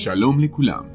Shalom lekulam.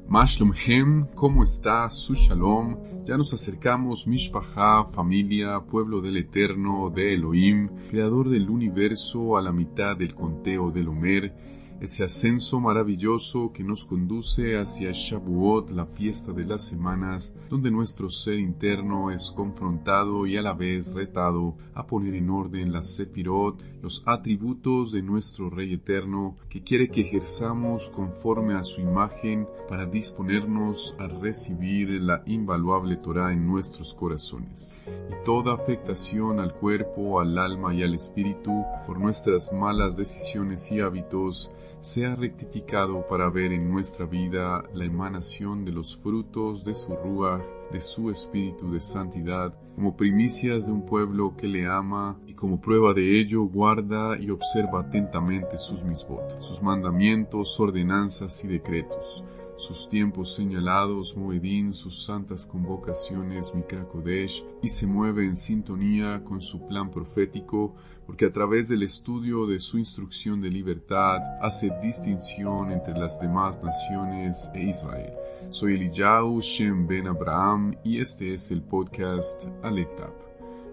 Ma shlomhem, ¿cómo está su shalom? Ya nos acercamos, Mishpachá, familia, pueblo del Eterno, de Elohim, creador del universo, a la mitad del conteo del Omer, ese ascenso maravilloso que nos conduce hacia Shavuot, la fiesta de las semanas, donde nuestro ser interno es confrontado y a la vez retado a poner en orden las sefirot, los atributos de nuestro Rey Eterno, que quiere que ejerzamos conforme a su imagen para disponernos a recibir la invaluable Torah en nuestros corazones. Y toda afectación al cuerpo, al alma y al espíritu por nuestras malas decisiones y hábitos sea rectificado para ver en nuestra vida la emanación de los frutos de su Ruach, de su espíritu de santidad, como primicias de un pueblo que le ama y como prueba de ello guarda y observa atentamente sus misbot, sus mandamientos, ordenanzas y decretos, sus tiempos señalados, Moedín, sus santas convocaciones, Mikra Kodesh, y se mueve en sintonía con su plan profético, porque a través del estudio de su instrucción de libertad hace distinción entre las demás naciones e Israel. Soy Eliyahu Shem Ben Abraham y este es el podcast Aleph Tav,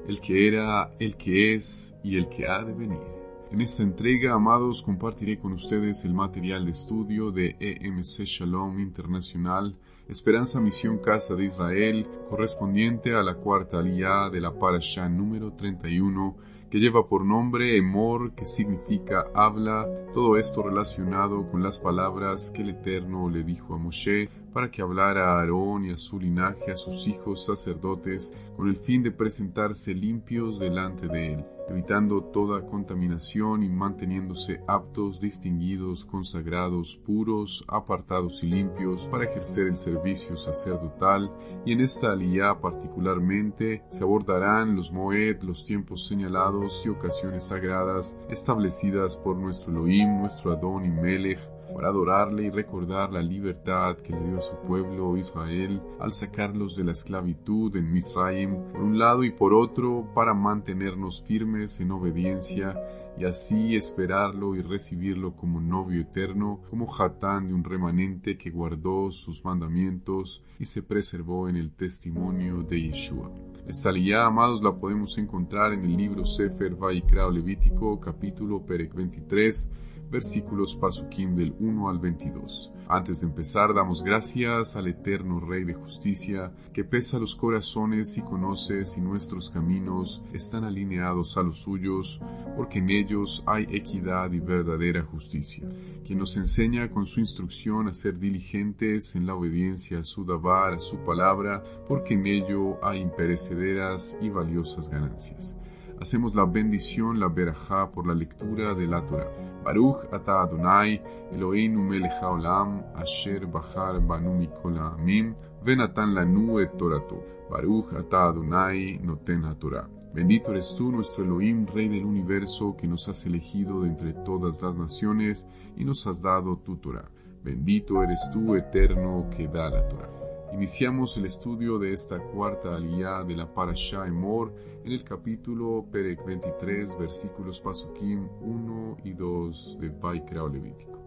el que era, el que es y el que ha de venir. En esta entrega, amados, compartiré con ustedes el material de estudio de EMC Shalom Internacional, Esperanza Misión Casa de Israel, correspondiente a la cuarta aliyá de la Parashá número 31, que lleva por nombre Emor, que significa habla, todo esto relacionado con las palabras que el Eterno le dijo a Moshe para que hablara a Aarón y a su linaje, a sus hijos sacerdotes, con el fin de presentarse limpios delante de él, evitando toda contaminación y manteniéndose aptos, distinguidos, consagrados, puros, apartados y limpios para ejercer el servicio sacerdotal. Y en esta aliyá particularmente se abordarán los moed, los tiempos señalados y ocasiones sagradas establecidas por nuestro Elohim, nuestro Adón y Melech, para adorarle y recordar la libertad que le dio a su pueblo Israel al sacarlos de la esclavitud en Misraim, por un lado, y por otro, para mantenernos firmes en obediencia y así esperarlo y recibirlo como novio eterno, como Hatán de un remanente que guardó sus mandamientos y se preservó en el testimonio de Yeshua. Esta aliyá, amados, la podemos encontrar en el libro Sefer Vayikra Levítico, capítulo Perek 23, versículos Pasukim del 1 al 22. Antes de empezar, damos gracias al eterno Rey de Justicia, que pesa los corazones y conoce si nuestros caminos están alineados a los suyos, porque en ellos hay equidad y verdadera justicia, quien nos enseña con su instrucción a ser diligentes en la obediencia a su davar, a su palabra, porque en ello hay imperecederas y valiosas ganancias. Hacemos la bendición, la berajá, por la lectura de la Torah. Baruch ata Adonai, Eloheinu melech haolam, asher bachar banu mikol ha'amim, venatan lanu et torato. Baruch ata Adonai, noten haTorah. Bendito eres tú, nuestro Elohim, Rey del universo, que nos has elegido de entre todas las naciones y nos has dado tu Torah. Bendito eres tú, eterno, que da la Torah. Iniciamos el estudio de esta cuarta aliyá de la Parashá Emor en el capítulo Perek 23, versículos Pasukim 1 y 2 de Vayikra Levítico.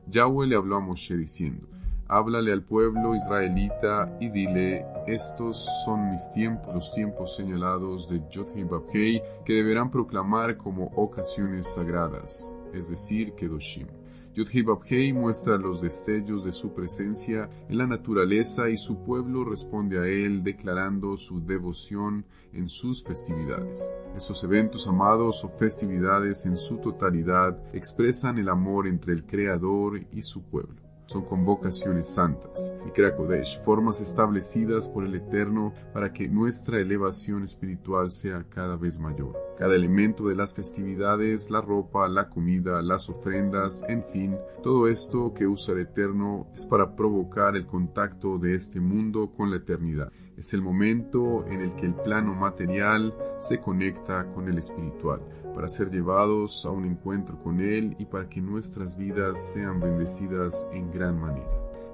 Yahweh le habló a Moshe diciendo: háblale al pueblo israelita y dile: estos son mis tiempos, los tiempos señalados de Yod-Heh Vav-Heh, que deberán proclamar como ocasiones sagradas, es decir, Kedoshim. Yod-Heh Vav-Heh muestra los destellos de su presencia en la naturaleza y su pueblo responde a él declarando su devoción en sus festividades. Estos eventos, amados, o festividades en su totalidad expresan el amor entre el Creador y su pueblo. Son convocaciones santas, Mikra Kodesh, formas establecidas por el Eterno para que nuestra elevación espiritual sea cada vez mayor. Cada elemento de las festividades, la ropa, la comida, las ofrendas, en fin, todo esto que usa el Eterno es para provocar el contacto de este mundo con la eternidad. Es el momento en el que el plano material se conecta con el espiritual, para ser llevados a un encuentro con Él y para que nuestras vidas sean bendecidas en gran manera.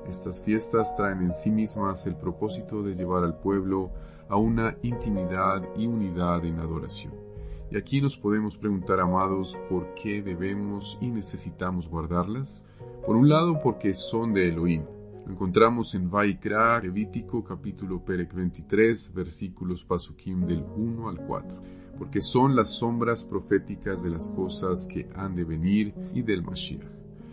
Estas fiestas traen en sí mismas el propósito de llevar al pueblo a una intimidad y unidad en adoración. Y aquí nos podemos preguntar, amados, ¿por qué debemos y necesitamos guardarlas? Por un lado, porque son de Elohim. Lo encontramos en Vaikra, Levítico, capítulo Perek 23, versículos Pasukim del 1 al 4. Porque son las sombras proféticas de las cosas que han de venir y del Mashiach.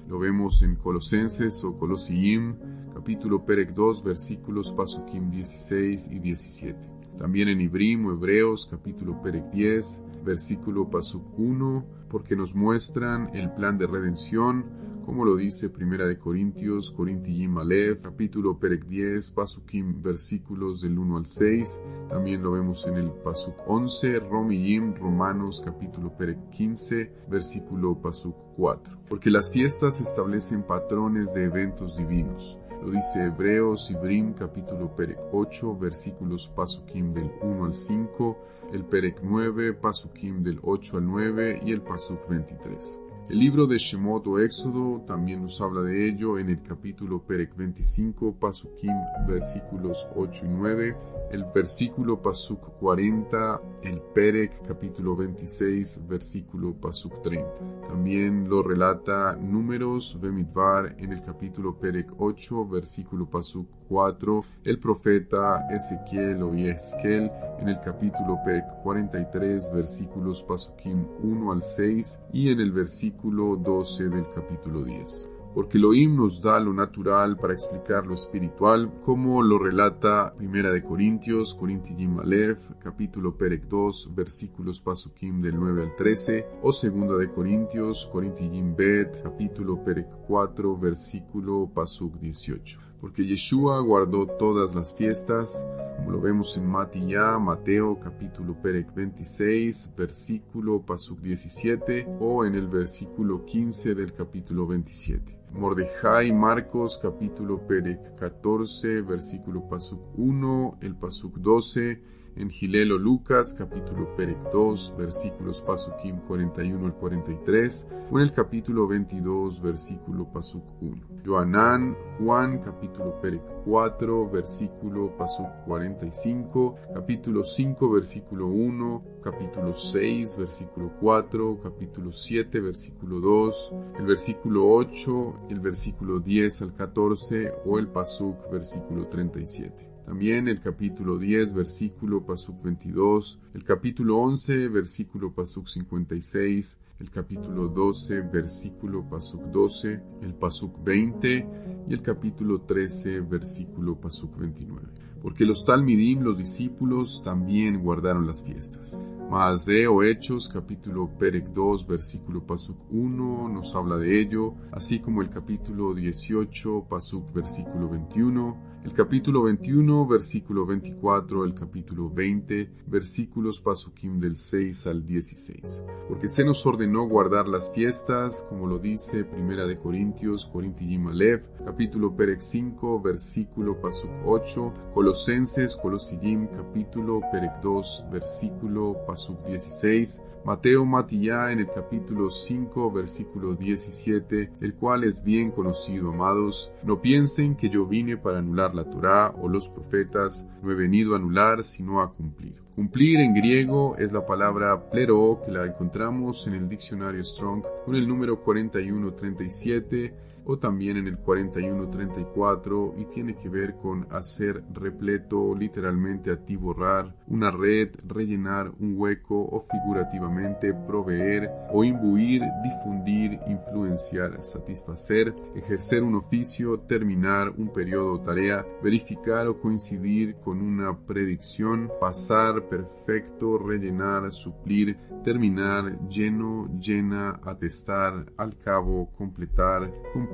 Lo vemos en Colosenses o Colosiim, capítulo Perek 2, versículos Pasukim 16 y 17. También en Ibrim o Hebreos, capítulo Perek 10, versículo Pasuk 1, porque nos muestran el plan de redención, como lo dice Primera de Corintios, Corintiyim Aleph, capítulo Perek 10, Pasukim, versículos del 1 al 6. También lo vemos en el Pasuk 11, Romiyim, Romanos, capítulo Perek 15, versículo Pasuk 4. Porque las fiestas establecen patrones de eventos divinos. Lo dice Hebreos, Ibrim, capítulo Perek 8, versículos Pasukim del 1 al 5, el Perek 9, Pasukim del 8 al 9 y el Pasuk 23. El libro de Shemot o Éxodo también nos habla de ello en el capítulo Perek 25, Pasukim, versículos 8 y 9, el versículo Pasuk 40, el Perek capítulo 26, versículo Pasuk 30. También lo relata Números Bemidbar en el capítulo Perek 8, versículo Pasuk 4, el profeta Ezequiel o Yehezkel en el capítulo Perek 43, versículos Pasukim 1 al 6 y en el versículo 12 del capítulo 10. Porque Elohim nos da lo natural para explicar lo espiritual, como lo relata Primera de Corintios, Corintiyim Aleph, capítulo Perek 2, versículos Pasukim del 9 al 13, o Segunda de Corintios, Corintiyim Bet, capítulo Perek 4, versículo Pasuk 18. Porque Yeshua guardó todas las fiestas, como lo vemos en Mateo, capítulo Perek 26, versículo Pasuk 17, o en el versículo 15 del capítulo 27. Mordejai, Marcos, capítulo Perek 14, versículo Pasuk 1, el Pasuk 12, en Gilel o Lucas, capítulo Perek 2, versículos Pasukim 41 al 43, o en el capítulo 22, versículo Pasuk 1. Yohanan, Juan, capítulo Perek 4, versículo Pasuk 45, capítulo 5, versículo 1, capítulo 6, versículo 4, capítulo 7, versículo 2, el versículo 8, el versículo 10 al 14, o el Pasuk, versículo 37. También el capítulo 10, versículo Pasuk 22, el capítulo 11, versículo Pasuk 56, el capítulo 12, versículo Pasuk 12, el Pasuk 20 y el capítulo 13, versículo Pasuk 29. Porque los Talmidim, los discípulos, también guardaron las fiestas. Maaseh o Hechos, capítulo Perek 2, versículo Pasuk 1, nos habla de ello, así como el capítulo 18, Pasuk, versículo 21, el capítulo 21, versículo 24, el capítulo 20, versículos Pasukim del 6 al 16. Porque se nos ordenó guardar las fiestas, como lo dice Primera de Corintios, Corintiyim Aleph, capítulo Perek 5, versículo Pasuk 8, Colosenses, Colosiyim, capítulo Perek 2, versículo Pasuk 16, Mateo Matiyá en el capítulo 5, versículo 17, el cual es bien conocido, amados. No piensen que yo vine para anular la Torá o los profetas, no he venido a anular, sino a cumplir. Cumplir en griego es la palabra plero, que la encontramos en el diccionario Strong con el número 4137, o también en el 4134, y tiene que ver con hacer repleto, literalmente atiborrar una red, rellenar un hueco o figurativamente proveer o imbuir, difundir, influenciar, satisfacer, ejercer un oficio, terminar un periodo o tarea, verificar o coincidir con una predicción, pasar, perfecto, rellenar, suplir, terminar, lleno, llena, atestar, al cabo, completar, completo,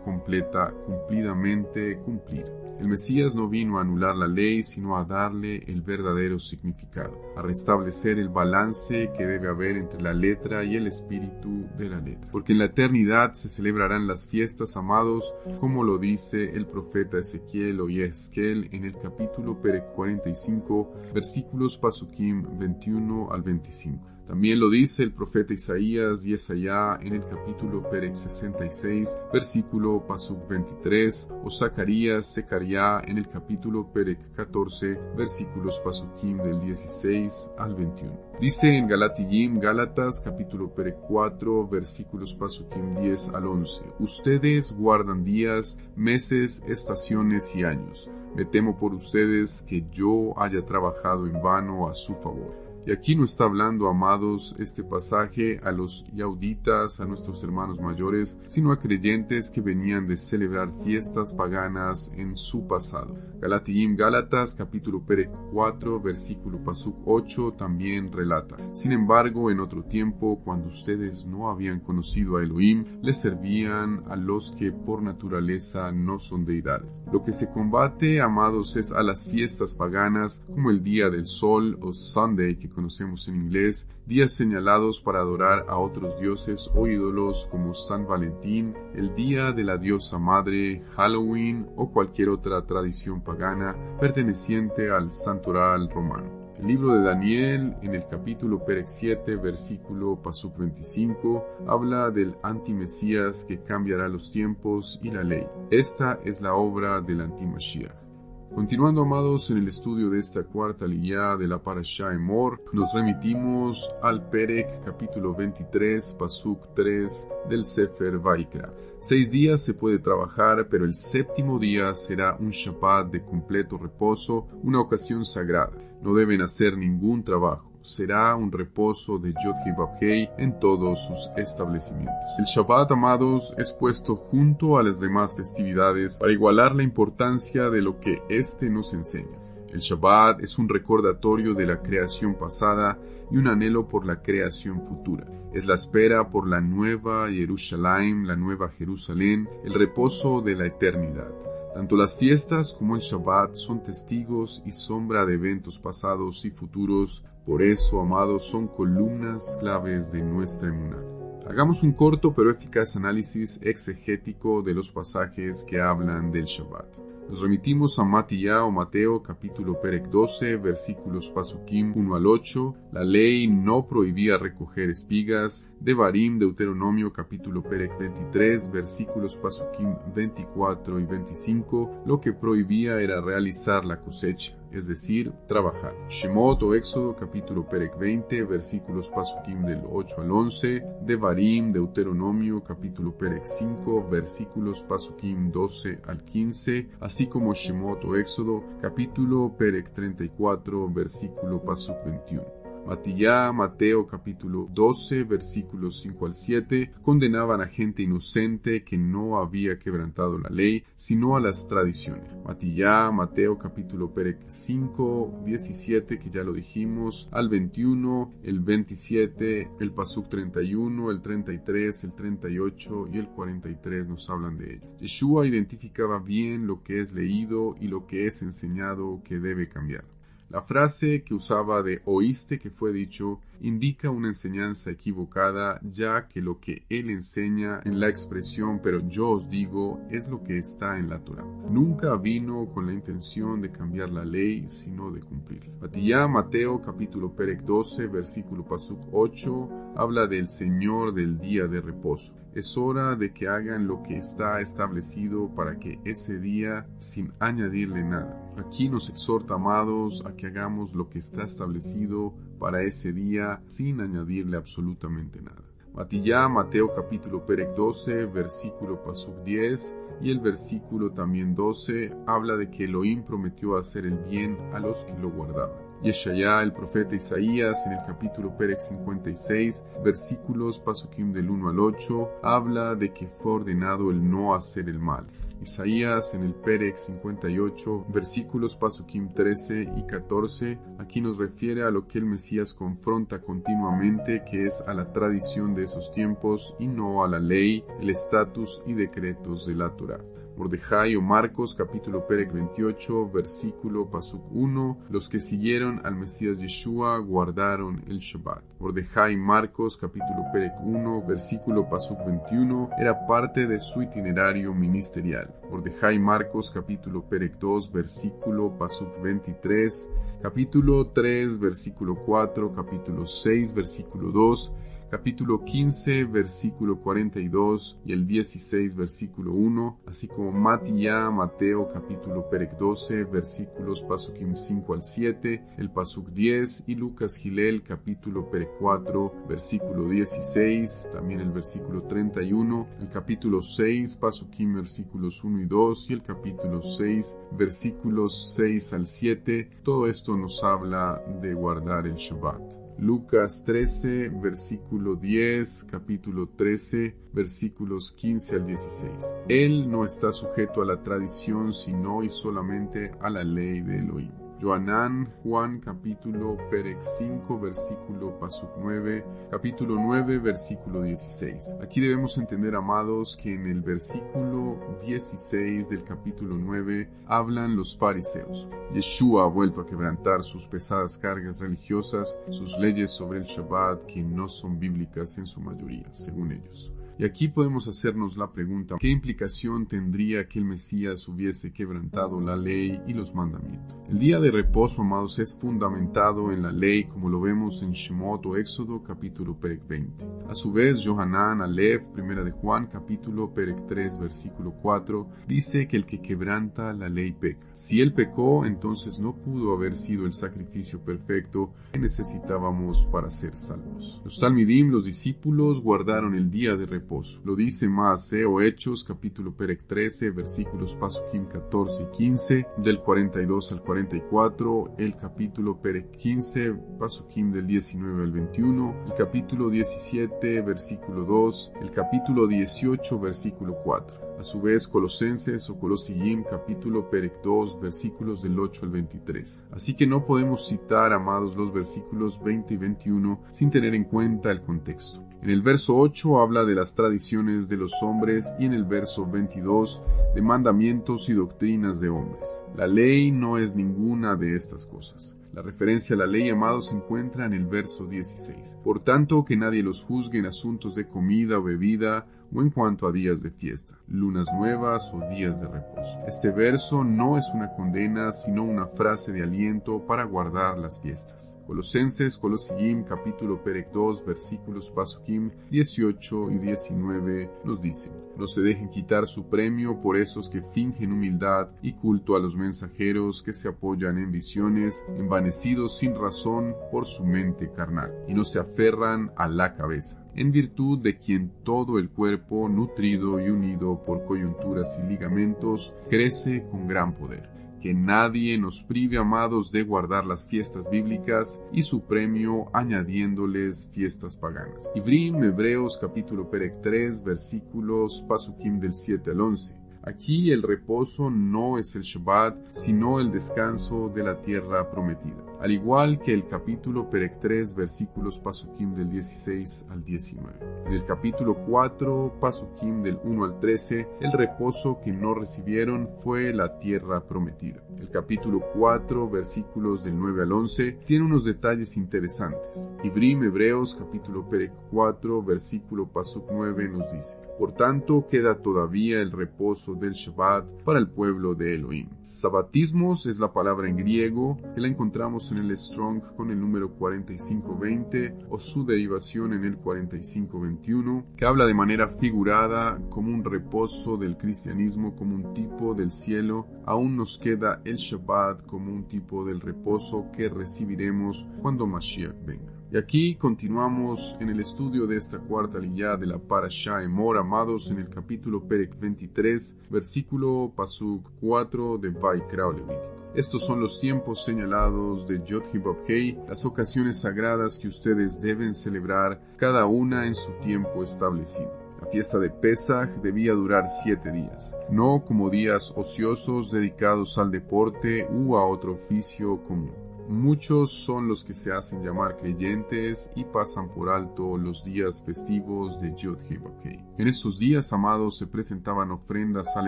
completa, cumplidamente, cumplir. El Mesías no vino a anular la ley, sino a darle el verdadero significado, a restablecer el balance que debe haber entre la letra y el espíritu de la letra. Porque en la eternidad se celebrarán las fiestas, amados, como lo dice el profeta Ezequiel o Yehezkel en el capítulo Perek 45, versículos Pasukim 21 al 25. También lo dice el profeta Isaías y Yesayá en el capítulo Perec 66, versículo Pasuk 23, o Zacarías, Secariá en el capítulo Perec 14, versículos Pasukim del 16 al 21. Dice en Galatiyim, Gálatas, capítulo Perec 4, versículos Pasukim 10 al 11, ustedes guardan días, meses, estaciones y años. Me temo por ustedes que yo haya trabajado en vano a su favor. Y aquí no está hablando, amados, este pasaje a los yauditas, a nuestros hermanos mayores, sino a creyentes que venían de celebrar fiestas paganas en su pasado. Galatiyim Gálatas, capítulo Perec 4, versículo Pasuk 8, también relata. Sin embargo, en otro tiempo, cuando ustedes no habían conocido a Elohim, les servían a los que por naturaleza no son deidades. Lo que se combate, amados, es a las fiestas paganas, como el Día del Sol o Sunday, que conocemos en inglés, días señalados para adorar a otros dioses o ídolos como San Valentín, el Día de la Diosa Madre, Halloween o cualquier otra tradición pagana perteneciente al santoral romano. El libro de Daniel, en el capítulo Perec 7, versículo Pasuk 25, habla del antimesías que cambiará los tiempos y la ley. Esta es la obra del antimashiach. Continuando, amados, en el estudio de esta cuarta liyá de la Parashá Emor, nos remitimos al Perec capítulo 23, Pasuk 3 del Sefer Vaikra. 6 días se puede trabajar, pero el séptimo día será un Shabbat de completo reposo, una ocasión sagrada. No deben hacer ningún trabajo. Será un reposo de Yod-Hei Vav-Hei en todos sus establecimientos. El Shabbat, amados, es puesto junto a las demás festividades para igualar la importancia de lo que éste nos enseña. El Shabbat es un recordatorio de la creación pasada y un anhelo por la creación futura. Es la espera por la nueva Jerusalén, la nueva Jerusalén, el reposo de la eternidad. Tanto las fiestas como el Shabbat son testigos y sombra de eventos pasados y futuros. Por eso, amados, son columnas claves de nuestra emuná. Hagamos un corto pero eficaz análisis exegético de los pasajes que hablan del Shabbat. Nos remitimos a Matiyá o Mateo capítulo Perec 12, versículos Pasukim 1 al 8. La ley no prohibía recoger espigas. Devarim, Deuteronomio capítulo Perec 23, versículos Pasukim 24 y 25. Lo que prohibía era realizar la cosecha, es decir, trabajar. Shemot o Éxodo capítulo Perec 20, versículos Pasukim del 8 al 11. Devarim, Deuteronomio capítulo Perec 5, versículos Pasukim 12 al 15. Así como Shemot o Éxodo, capítulo Perec 34, versículo Pasuk 21. Matiyá, Mateo, capítulo 12, versículos 5 al 7, condenaban a gente inocente que no había quebrantado la ley, sino a las tradiciones. Matiyá, Mateo, capítulo Perec 5, 17, que ya lo dijimos, al 21, el 27, el Pasuk 31, el 33, el 38 y el 43 nos hablan de ello. Yeshua identificaba bien lo que es leído y lo que es enseñado que debe cambiar. La frase que usaba de oíste que fue dicho indica una enseñanza equivocada, ya que lo que él enseña en la expresión pero yo os digo es lo que está en la Torá. Nunca vino con la intención de cambiar la ley, sino de cumplirla. Matiyá, Mateo, capítulo Perec 12, versículo Pasuk 8, habla del Señor del día de reposo. Es hora de que hagan lo que está establecido para que ese día, sin añadirle nada. Aquí nos exhorta, amados, a que hagamos lo que está establecido para ese día, sin añadirle absolutamente nada. Matiyá, Mateo capítulo Perec 12, versículo Pasuk 10 y el versículo también 12 habla de que Elohim prometió hacer el bien a los que lo guardaban. Yeshayá, el profeta Isaías, en el capítulo Perec 56, versículos Pasukim del 1 al 8, habla de que fue ordenado el no hacer el mal. Isaías, en el Perec 58, versículos Pasukim 13 y 14, aquí nos refiere a lo que el Mesías confronta continuamente, que es a la tradición de esos tiempos y no a la ley, el estatus y decretos de la Torá. Mordejai o Marcos, capítulo Perek 28, versículo Pasuk 1, los que siguieron al Mesías Yeshua guardaron el Shabbat. Mordejai Marcos, capítulo Perek 1, versículo Pasuk 21, era parte de su itinerario ministerial. Mordejai Marcos, capítulo Perek 2, versículo Pasuk 23, capítulo 3, versículo 4, capítulo 6, versículo 2, capítulo 15, versículo 42 y el 16, versículo 1, así como Matiyá, Mateo, capítulo Perek 12, versículos Pasukim 5 al 7, el Pasuk 10 y Lucas Gilel, capítulo Perek 4, versículo 16, también el versículo 31, el capítulo 6, Pasukim, versículos 1 y 2 y el capítulo 6, versículos 6 al 7, todo esto nos habla de guardar el Shabbat. Lucas 13, versículo 10, capítulo 13, versículos 15 al 16. Él no está sujeto a la tradición, sino y solamente a la ley de Elohim. Johanán, Juan, capítulo Perek 5, versículo Pasuk 9, capítulo 9, versículo 16. Aquí debemos entender, amados, que en el versículo 16 del capítulo 9 hablan los fariseos. Yeshua ha vuelto a quebrantar sus pesadas cargas religiosas, sus leyes sobre el Shabbat, que no son bíblicas en su mayoría, según ellos. Y aquí podemos hacernos la pregunta, ¿qué implicación tendría que el Mesías hubiese quebrantado la ley y los mandamientos? El día de reposo, amados, es fundamentado en la ley, como lo vemos en Shemot o Éxodo, capítulo Perek 20. A su vez, Johanán, Aleph, primera de Juan, capítulo Perek 3, versículo 4, dice que el que quebranta la ley peca. Si él pecó, entonces no pudo haber sido el sacrificio perfecto que necesitábamos para ser salvos. Los Talmidim, los discípulos, guardaron el día de reposo. Lo dice Maaseh o Hechos, capítulo Perek 13, versículos Pasukim 14 y 15, del 42 al 44, el capítulo Perek 15, Pasukim del 19 al 21, el capítulo 17, versículo 2, el capítulo 18, versículo 4. A su vez, Colosenses o Colosillim, capítulo Perek 2, versículos del 8 al 23. Así que no podemos citar, amados, los versículos 20 y 21 sin tener en cuenta el contexto. En el verso 8 habla de las tradiciones de los hombres y en el verso 22 de mandamientos y doctrinas de hombres. La ley no es ninguna de estas cosas. La referencia a la ley, amados, se encuentra en el verso 16. Por tanto, que nadie los juzgue en asuntos de comida o bebida, o en cuanto a días de fiesta, lunas nuevas o días de reposo. Este verso no es una condena, sino una frase de aliento para guardar las fiestas. Colosenses, Colosillim, capítulo Perek 2, versículos Pasukim 18 y 19 nos dicen: no se dejen quitar su premio por esos que fingen humildad y culto a los mensajeros que se apoyan en visiones, envanecidos sin razón por su mente carnal, y no se aferran a la cabeza, en virtud de quien todo el cuerpo, nutrido y unido por coyunturas y ligamentos, crece con gran poder. Que nadie nos prive, amados, de guardar las fiestas bíblicas y su premio añadiéndoles fiestas paganas. Ivrim, Hebreos, capítulo Perek 3, versículos Pasukim del 7 al 11. Aquí el reposo no es el Shabbat, sino el descanso de la tierra prometida. Al igual que el capítulo Perek 3, versículos Pasukim del 16 al 19. En el capítulo 4, Pasukim del 1 al 13, el reposo que no recibieron fue la tierra prometida. El capítulo 4, versículos del 9 al 11, tiene unos detalles interesantes. Ivrim, Hebreos, capítulo Perek 4, versículo Pasuk 9 nos dice: por tanto, queda todavía el reposo del Shabbat para el pueblo de Elohim. Sabatismos es la palabra en griego que la encontramos en el Strong con el número 4520 o su derivación en el 4521, que habla de manera figurada como un reposo del cristianismo, como un tipo del cielo. Aún nos queda el Shabbat como un tipo del reposo que recibiremos cuando Mashiach venga. Y aquí continuamos en el estudio de esta cuarta liyá de la Parashá Emor, amados, en el capítulo Perek 23, versículo Pasuk 4 de Vaikra o Levítico. Estos son los tiempos señalados de Yod Heh Vav Hei, las ocasiones sagradas que ustedes deben celebrar, cada una en su tiempo establecido. La fiesta de Pesaj debía durar 7 días, no como días ociosos dedicados al deporte u a otro oficio común. Muchos son los que se hacen llamar creyentes y pasan por alto los días festivos de Yod Heh Vav Heh. En estos días, amados, se presentaban ofrendas al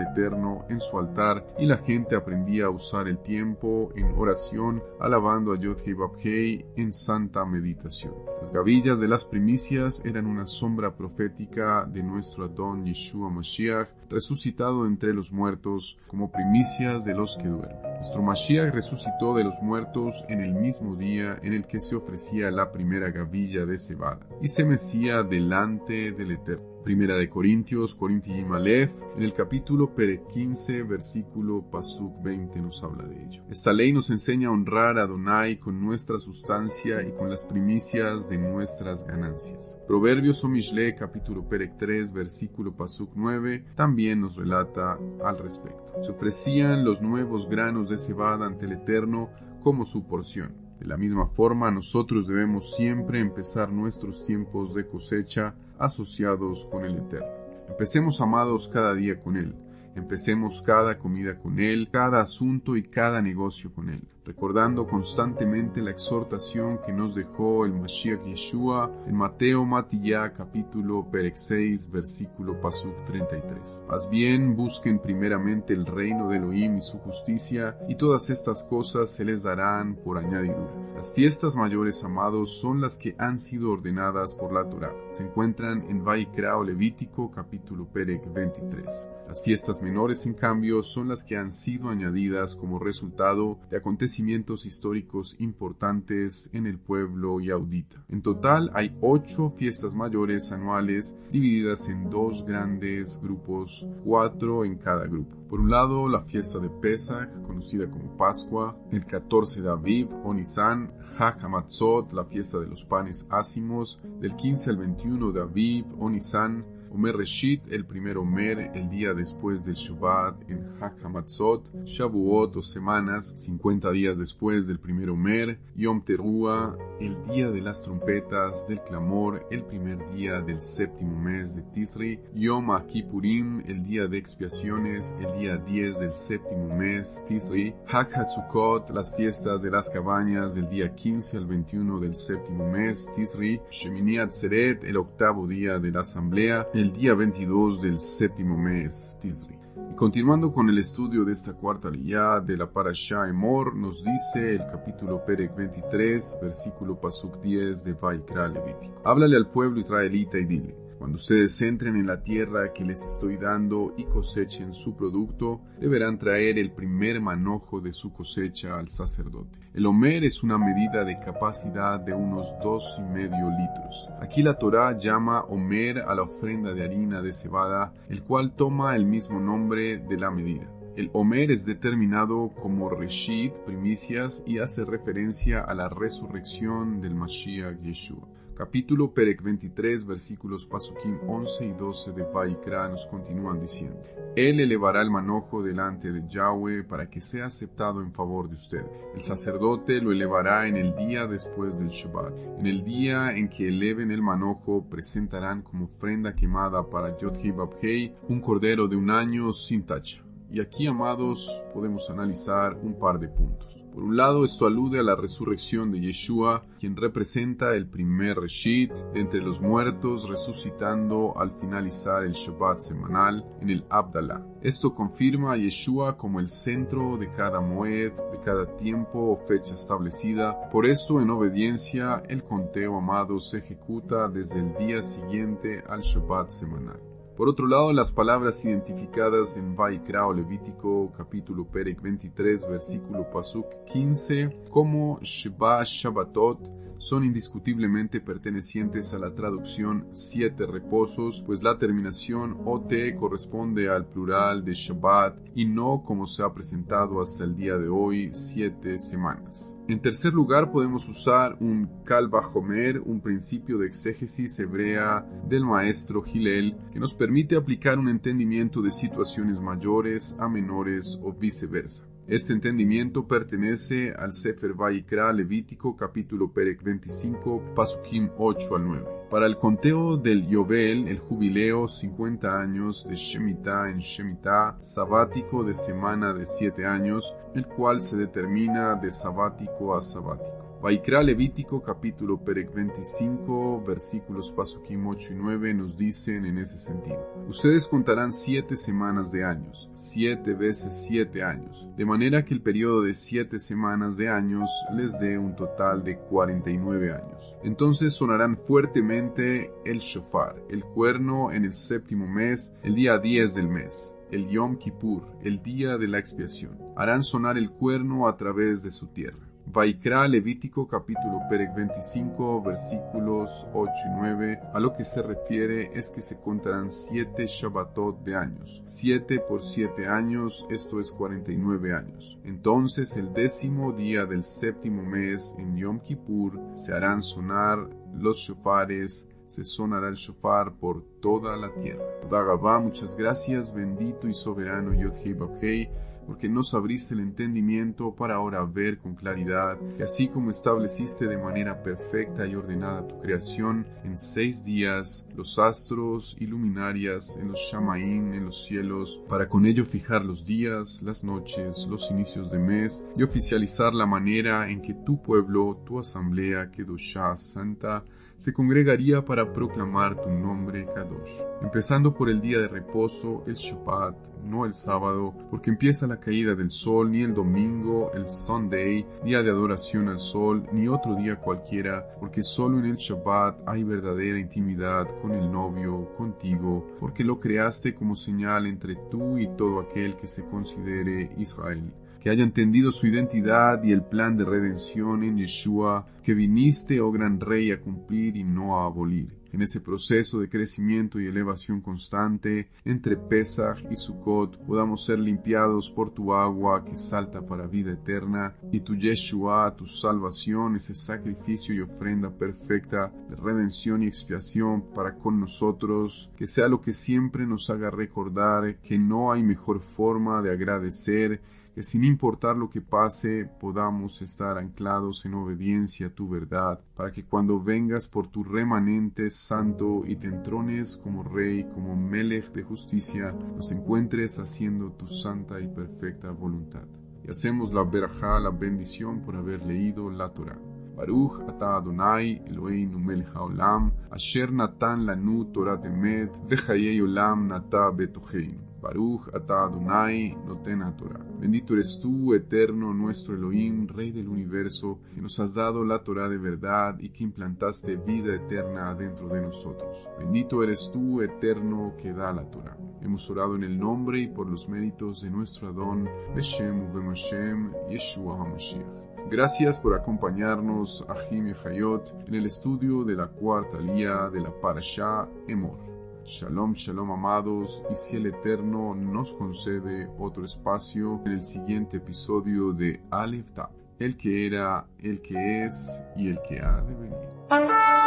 Eterno en su altar y la gente aprendía a usar el tiempo en oración, alabando a Yod Heh Vav Heh en santa meditación. Las gavillas de las primicias eran una sombra profética de nuestro Adón Yeshua Mashiach, resucitado entre los muertos, como primicias de los que duermen. Nuestro Mashiach resucitó de los muertos en el mismo día en el que se ofrecía la primera gavilla de cebada, y se mecía delante del Eterno. Primera de Corintios, Corintiim Aleph, en el capítulo Perek 15, versículo Pasuk 20 nos habla de ello. Esta ley nos enseña a honrar a Adonai con nuestra sustancia y con las primicias de nuestras ganancias. Proverbios o Mishle, capítulo Perek 3, versículo Pasuk 9, también nos relata al respecto. Se ofrecían los nuevos granos de cebada ante el Eterno como su porción. De la misma forma, nosotros debemos siempre empezar nuestros tiempos de cosecha asociados con el Eterno. Empecemos, amados, cada día con Él. Empecemos cada comida con Él, cada asunto y cada negocio con Él, recordando constantemente la exhortación que nos dejó el Mashiach Yeshua en Mateo Matiyá, capítulo Perek 6, versículo Pasuk 33. Más bien, busquen primeramente el reino de Elohim y su justicia, y todas estas cosas se les darán por añadidura. Las fiestas mayores, amados, son las que han sido ordenadas por la Torá. Se encuentran en Vaikra o Levítico, capítulo Perek 23. Las fiestas menores, en cambio, son las que han sido añadidas como resultado de acontecimientos históricos importantes en el pueblo yaudita. En total hay 8 fiestas mayores anuales divididas en 2 grandes grupos, 4 en cada grupo. Por un lado, la fiesta de Pesach, conocida como Pascua, el 14 de Aviv o Nisan, Hag HaMatzot, la fiesta de los panes ácimos, del 15 al 21 de Aviv o Nisan, Omer Reshit, el primer Omer, el día después del Shabbat en Hag HaMatzot, Shavuot o semanas, 50 días después del primer Omer, Yom Teruah, el día de las trompetas del clamor, el primer día del séptimo mes de Tisri, Yom HaKippurim, el día de expiaciones, el día 10 del séptimo mes Tisri, Hag HaSukkot, las fiestas de las cabañas del día 15 al 21 del séptimo mes Tisri, Shemini Atzeret, el octavo día de la asamblea, el día 22 del séptimo mes Tisri. Y continuando con el estudio de esta cuarta aliyá de la Parashá Emor, nos dice el capítulo Perek 23, versículo Pasuk 10 de Vaikra Levítico. Háblale al pueblo israelita y dile: cuando ustedes entren en la tierra que les estoy dando y cosechen su producto, deberán traer el primer manojo de su cosecha al sacerdote. El omer es una medida de capacidad de unos 2,5 litros. Aquí la Torá llama omer a la ofrenda de harina de cebada, el cual toma el mismo nombre de la medida. El omer es determinado como reshit, primicias, y hace referencia a la resurrección del Mashiach Yeshua. Capítulo Perek 23, versículos Pasukim 11 y 12 de Vaikra nos continúan diciendo: Él elevará el manojo delante de Yahweh para que sea aceptado en favor de usted. El sacerdote lo elevará en el día después del Shabbat. En el día en que eleven el manojo, presentarán como ofrenda quemada para Yod Heh Vav Heh un cordero de 1 año sin tacha. Y aquí, amados, podemos analizar un par de puntos. Por un lado, esto alude a la resurrección de Yeshua, quien representa el primer Reshit de entre los muertos, resucitando al finalizar el Shabbat semanal en el Abdalá. Esto confirma a Yeshua como el centro de cada moed, de cada tiempo o fecha establecida. Por esto, en obediencia, el conteo, amado, se ejecuta desde el día siguiente al Shabbat semanal. Por otro lado, las palabras identificadas en Vaikra o Levítico, capítulo Perek 23, versículo Pasuk 15, como Sheba Shabbatot, son indiscutiblemente pertenecientes a la traducción 7 reposos, pues la terminación OT corresponde al plural de Shabbat y no como se ha presentado hasta el día de hoy, 7 semanas. En tercer lugar, podemos usar un Kal Vajomer, un principio de exégesis hebrea del maestro Hillel, que nos permite aplicar un entendimiento de situaciones mayores a menores o viceversa. Este entendimiento pertenece al Sefer Vayikra Levítico capítulo Perek 25, Pasukim 8 al 9. Para el conteo del Yobel, el jubileo, 50 años de Shemitah en Shemitah, sabático de semana de 7 años, el cual se determina de sabático a sabático. Vayikra Levítico capítulo Perek 25, versículos Pasukim 8 y 9 nos dicen en ese sentido: ustedes contarán 7 semanas de años, 7 veces 7 años, de manera que el periodo de 7 semanas de años les dé un total de 49 años. Entonces sonarán fuertemente el shofar, el cuerno, en el 7º mes, el día 10 del mes, el Yom Kippur, el día de la expiación. Harán sonar el cuerno a través de su tierra. Vayikra Levítico capítulo Perek 25 versículos 8 y 9 a lo que se refiere es que se contarán 7 Shabbatot de años, 7 por 7 años, esto es 49 años. Entonces el 10º día del 7º mes en Yom Kippur se harán sonar los shofares, se sonará el shofar por toda la tierra. Dagabá, muchas gracias, bendito y soberano Yod-Hei Bab-Hei, porque nos abriste el entendimiento para ahora ver con claridad que así como estableciste de manera perfecta y ordenada tu creación en 6 días, los astros y luminarias en los Shamaín, en los cielos, para con ello fijar los días, las noches, los inicios de mes y oficializar la manera en que tu pueblo, tu asamblea, Kedoshá, santa, se congregaría para proclamar tu nombre Kadosh. Empezando por el día de reposo, el Shabbat, no el sábado, porque empieza la caída del sol, ni el domingo, el Sunday, día de adoración al sol, ni otro día cualquiera, porque solo en el Shabbat hay verdadera intimidad con el novio, contigo, porque lo creaste como señal entre tú y todo aquel que se considere Israel. Que haya entendido su identidad y el plan de redención en Yeshua, que viniste, oh gran Rey, a cumplir y no a abolir. En ese proceso de crecimiento y elevación constante, entre Pesach y Sukkot, podamos ser limpiados por tu agua que salta para vida eterna, y tu Yeshua, tu salvación, ese sacrificio y ofrenda perfecta de redención y expiación para con nosotros, que sea lo que siempre nos haga recordar que no hay mejor forma de agradecer, que sin importar lo que pase, podamos estar anclados en obediencia a tu verdad, para que cuando vengas por tu remanente santo y te entrones como Rey, como Melech de justicia, nos encuentres haciendo tu santa y perfecta voluntad. Y hacemos la berajá, la bendición, por haber leído la Torah. Baruch ata Adonai Eloheinu melech haolam, asher natan lanu Torat emet, vechayei olam nata betocheinu. Baruch ata Adonai noten Torah. Bendito eres tú, eterno, nuestro Elohim, Rey del universo, que nos has dado la Torah de verdad y que implantaste vida eterna dentro de nosotros. Bendito eres tú, eterno, que da la Torah. Hemos orado en el nombre y por los méritos de nuestro Adón, Beshem Uvem Yeshua HaMashiach. Gracias por acompañarnos, Ahim y Hayot, en el estudio de la cuarta alía de la Parashá Emor. Shalom, shalom amados, y si el Eterno nos concede otro espacio en el siguiente episodio de Aleph Tab, el que era, el que es y el que ha de venir.